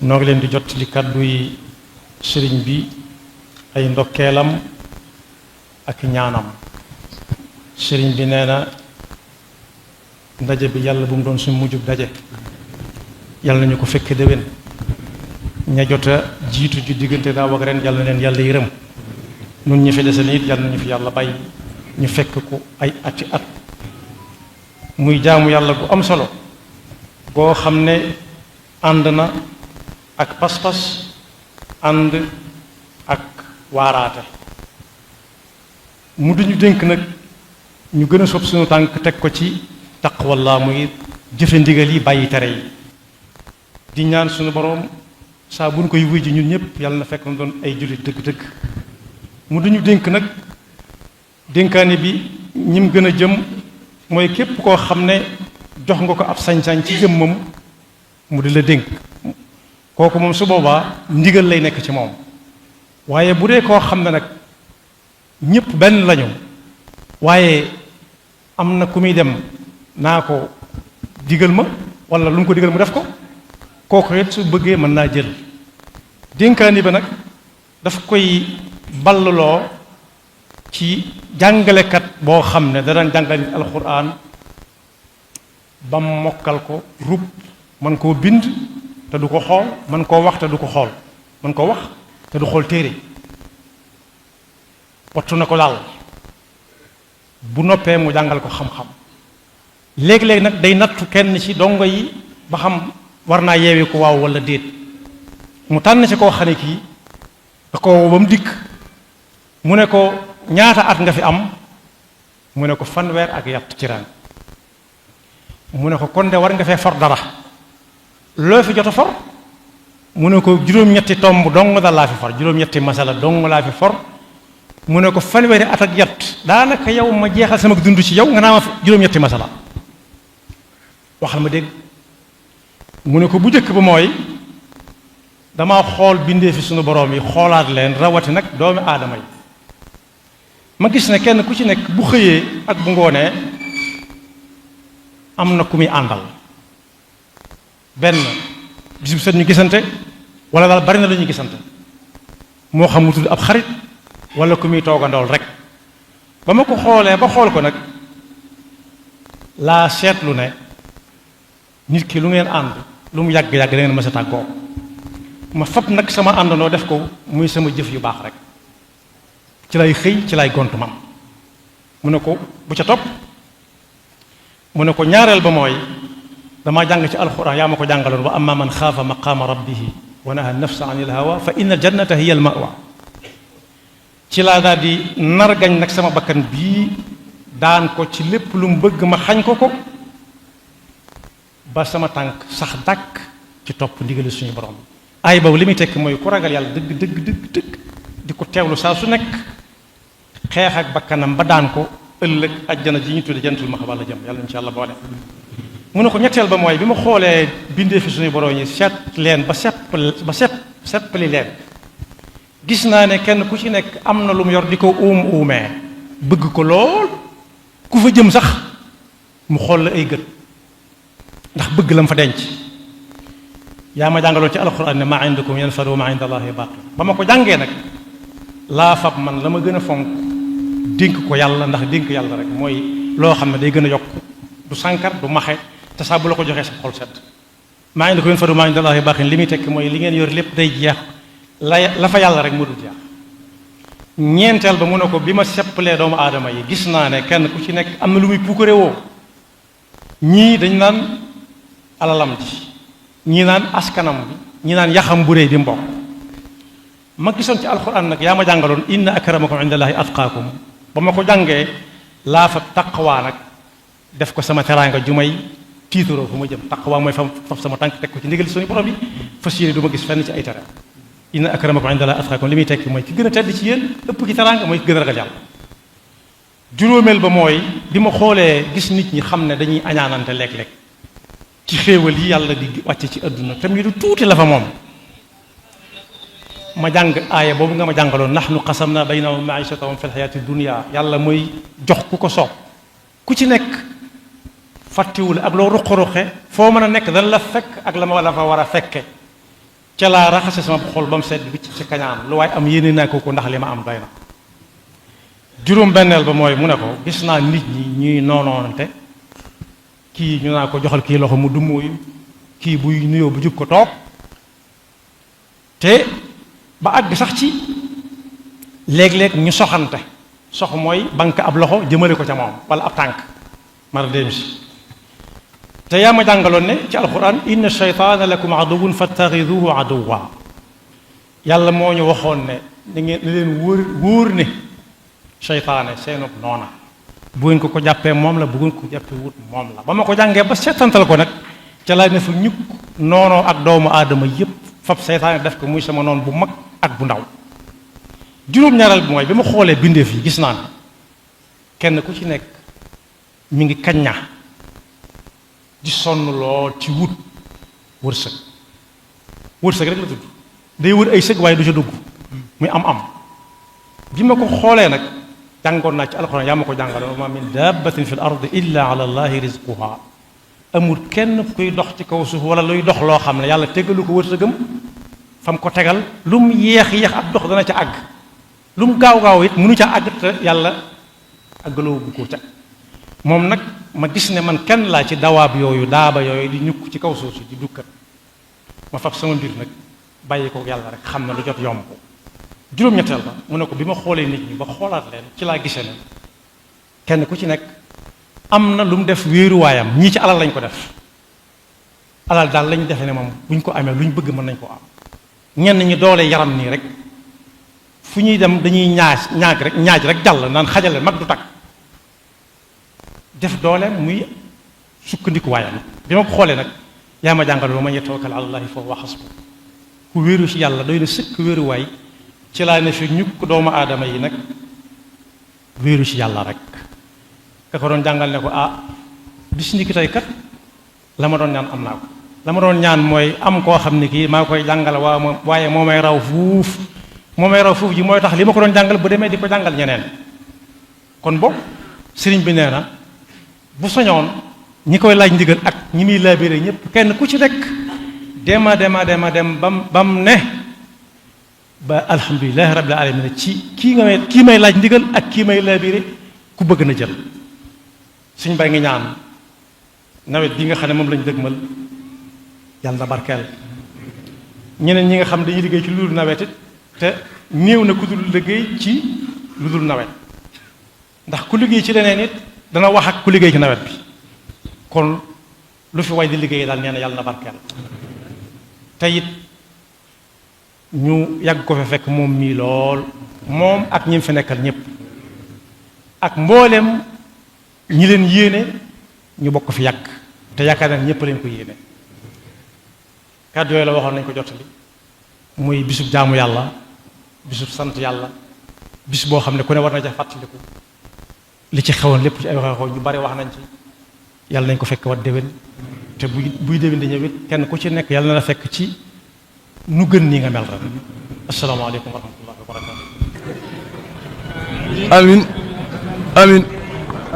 noo ngi leen di jot li kàdduy sëriñ bi ay ndokkeelam ak ñaanam. sëriñ bi nee na ndaje bi yàlla bu mu doon suñu mujjub daje, yàlla nañu ko fekke déwén. ña jota jiitu ju diggante daaw ak ren yàlla na leen yàlla yërëm. nun ñi fi dese nit yàlla nañu fi yàlla bàyyi ñu fekk ko ay ati at. muy jaamu yàlla gu am solo goo xam ne ànd na ak pas-pas, ànd ak waaraate. mu duñu dénk nag ñu gën a sob suñu tànk teg ko ci taqwallah, muy jëfe ndigal yi bàyyi tere yi. di ñaan suñu boroom saa bu ñu koy wuy ji ñun ñëpp yàlla na fekk na doon ay jullit dëgg-dëgg. mu duñu dénk nag dénkaane bi ñim gën a jëm mooy képp koo xam ne jox nga ko ab sañ-sañ ci jëmmam mu di la dénk, kooku moom su boobaa ndigal lay nekk ci moom. waaye bu dee koo xam ne nag ñëpp benn lañu, waaye am na ku muy dem naa ko digal ma wala lu mu ko digal mu def ko, kooku it su bëggee mën naa jël dénkaani ba nag daf koy balluloo ci jàngalekat boo xam ne danañ jàngal nit alxuraan ba mokkal ko rub man koo bind te du ko xool, man koo wax te du ko xool, man koo wax te du xool téere, wattu na ko daal. bu noppee mu jàngal ko xam-xam. léeg-léeg nag day nattu kenn ci dongo yi ba xam war naa yeewi ko waaw wala déet. mu tànn ci koo xam ne kii da ko woo ba mu dikk mu ne ko ñaata at nga fi am, mu ne ko fanweer ak yatt ci ren. mu ne ko kon de war nga fee for dara, loo fi jot a for, mu ne ko juróom-ñetti tomb dong da laa fi for, juróom-ñetti masala dong laa fi for. mu ne ko fanweeri at ak yatt daanaka yow ma jeexal sama dund ci yow nga naa ma juróom-ñetti masala, waxal ma dégg. mu ne ko bu njëkk ba mooy dama xool bindee fi sunu boroom yi, xoolaat leen, rawati nag doomi aadama yi. ma gis ne kenn ku ci nekk bu xëyee ak bu ngoonee am na ku muy àndal. benn bis bu set ñu gisante, wala daal bari na lu ñuy gisante, moo xam mu tudd ab xarit wala ku muy toogandool rek. ba ma ko xoolee ba xool ko nag laa seetlu ne nit ki lu ngeen ànd lu mu yàgg-yàgg da ngeen mës a tàggoo. ma fab nag sama àndandoo def ko muy sama jëf yu baax rek, ci lay xëy ci lay gontu man. mu ne ko bu ca topp, mu ne ko ñaareel ba mooy damaa jàng ci alxuraan, yaa ma ko jàngaloon, wa amma man xaafa maqaama rabbihi wa naha nafsa anil hawa fa inna aljannata hiya almawa. ci laa daal di nargañ nag sama bakkan bii daan ko ci lépp lu mu bëgg ma xañ ko ko, ba sama tànk sax dàkk ci topp ndigali suñu borom. ay boobu li muy tekk mooy ku ragal yàlla dëgg dëgg dëgg dëgg di ko teewlu saa su nekk, xeex ak bakkanam ba daan ko, ëllëg ajjana ji ñu tudde jantul maxwa la jëm, yàlla insha allah boole. mu ne ko ñetteel ba mooy bi ma xoolee bindee fi suñu borom yi seet leen ba seppali leen, gis naa ne kenn ku ci nekk am na lu mu yor di ko uumee bëgg ko lool, ku fa jëm sax mu xool la ay gët ndax bëgg la mu fa denc. yaa ma jàngaloon ci alxuraan ne maa indakum yanfadu wa maa inda allahi baaqi. ba ma ko jàngee nag laa fab man la ma gën a fonk dénk ko yàlla, ndax dénk yàlla rek mooy loo xam ne day gën a yokk, du sànkar du maxe, te saa bu la ko joxee sa xol set. maa indakum yanfadu wa maa inda allahi baaqi li muy tekk mooy li ngeen yor lépp day jeex, la fa yàlla rek moo dul jeex. ñeenteel ba mu ne ko bi ma seppalee doomu aadama yi gis naa ne kenn ku ci nekk am na lu muy puukare woo. ñii dañ naan alalam ji, ñii naan askanam bi, ñii naan yaxam bu réy bi mbokk. ma gisoon ci alxuraan nag yaa ma jàngaloon inna akramakum indallahi atqaakum. ba ma ko jàngee laa fa taqwa nag def ko sama teraanga ju may tiitaroo fu ma jëm. taqwa mooy faf sama tànk teg ko ci ndigal suñu borom bi, fas yéene du ma gis fenn ci ay tere. inna akramakum indallahi atqaakum li muy tekki mooy ki gën a tedd ci yéen ëpp ci teraanga mooy ki gën a ragal yàlla. juróomeel ba mooy bi ma xoolee gis nit ñi xam ne dañuy añaanante léeg-léeg ci xéewal yi yàlla di wàcce ci àdduna tam yi du tuuti la fa moom. ma jàng aaya boobu nga ma jàngaloon nahnu qasamna baynahum maishatahum fi lxayaati dunia. yàlla mooy jox ku ko soob, ku ci nekk fàttiwul ak loo ruqe-ruqe foo mën a nekk dana la fekk ak la ma la fa war a fekke. ca laa raxase sama xol ba mu sedd bi ci kañaan lu waaye am yéene naa ko ndax li ma am doy na juróom benneel ba mooy mu ne ko gis naa nit ñi ñuy noonoonante kii ñu naa ko joxal kii loxo mu dummóoyu kii buy nuyoo bu jub ko toog te ba àgg sax ci léeg-léeg ñu soxante sox mooy banque ab loxo jëmale ko ca moom wala ab tànk mara dem si te yaa ma jàngaloon ne ci alquran inna shaytaana lakum aduwwun fattaxiduhu aduwwa yàlla moo ñu waxoon ne da ngeen ne leen wóor ne seytaane seenub noona bu ngeen ko jàppee moom la bu ngeen ko jàppee wut moom la ba ma ko jàngee ba seetantal ko nag ca laa ne fa ñukk noonoo ak doomu aadama yépp fab seytaane def ko muy sama noon bu mag ak bu ndaw juróom-ñaaral bi mooy bi ma xoolee bindeef yi gis naa ne kenn ku ci nekk mi ngi kañña di sonn lool ci wut wërsëg wërsëg rek la tudd day wër ay sëg waaye du ca dugg muy am bi ma ko xoolee nag jàngoon naa ci alxuraan yaa ma ko jàngaloon wa ma min dabbatin fi l ardi illa ala allahi rizquha amul kenn kuy dox ci kaw suuf wala luy dox loo xam ne yàlla tegalu ko wërsëgam fam ko tegal lu mu yéex ab dox dana ca àgg lu mu gaaw it mënu ca àgg te yàlla àggaloo bu ko ca moom nag ma gis ne man kenn laa ci dawaab yooyu daaba yooyu di ñukk ci kaw suuf si di dukkat ma fab sama mbir nag bàyyi ko yàlla rek xam ne lu jot yomb ko juróom-ñetteel ba mu ne ko bi ma xoolee nit ñi ba xoolaat leen ci laa gisee ne kenn ku ci nekk am na lu mu def wéeruwaayam ñii ci alal lañ ko def alal daal lañ defee ne moom buñ ko amee lu ñu bëgg mën nañ ko am ñenn ñi doole yaram nii rek fu ñuy dem dañuy ñaaj rek jàll naan xajale mag du takk def doole muy sukkandiku waayam bi ma ko xoolee nag yaa ma jàngal ba ma yatawakkal ala llahi fa huwa hasbuh ku wéeru ci yàlla doy na sëkk wéeruwaay ci laa ne fi ñukk doomu aadama yi nag wéeru ci yàlla rek ka ko doon jàngal ne ko bis ni ki tey kat la ma doon ñaan am naa ko la ma doon ñaan mooy am koo xam ne kii maa koy jàngal waaye moo may raw fuuf ji mooy tax li ma ko doon jàngal bu demee di ko jàngal ñeneen kon boog sëriñ bi nee na bu soñoon ñi koy laaj ndigal ak ñi muy laabiré ñëpp kenn ku ci nekk dem bam ne ba alhamdulilahi rabbil alamin ci kii may laaj ndigal ak kii may laabiré ku bëgg na jël suñ bay ngi ñaan nawet bi nga xam ne moom lañu dëgmal yàlla na barkeel ñeneen ñi nga xam dañuy liggéey ci lu dul nawet it te néew na ku dul liggéey ci lu dul nawet ndax ku liggéey ci leneen it dana wax ak ku liggéey ci nawet bi kon lu fi way di liggéey daal nee na yàlla na barkeel te it ñu yàgg ko fa fekk moom mii lool moom ak ñi fi nekkal ñëpp ak mboolem ñi leen yéene ñu bokk fi yàgg te yaakaar naa ñëpp leen ko yéene kàddu yooyu la waxoon nañ ko jottali muy bisub jaamu yàlla bisub sant yàlla bis boo xam ne ku ne war na ca fàttaliku li ci xewoon lépp ci ay waxee ñu bari wax nañ ci yàlla nañ ko fekk wat déwén te buy déwén di ñëwit kenn ku ci nekk yàlla na la fekk ci nu gën nii nga mel rek asalaamaaleykum wa rahmatullahi wa barakatu amin amin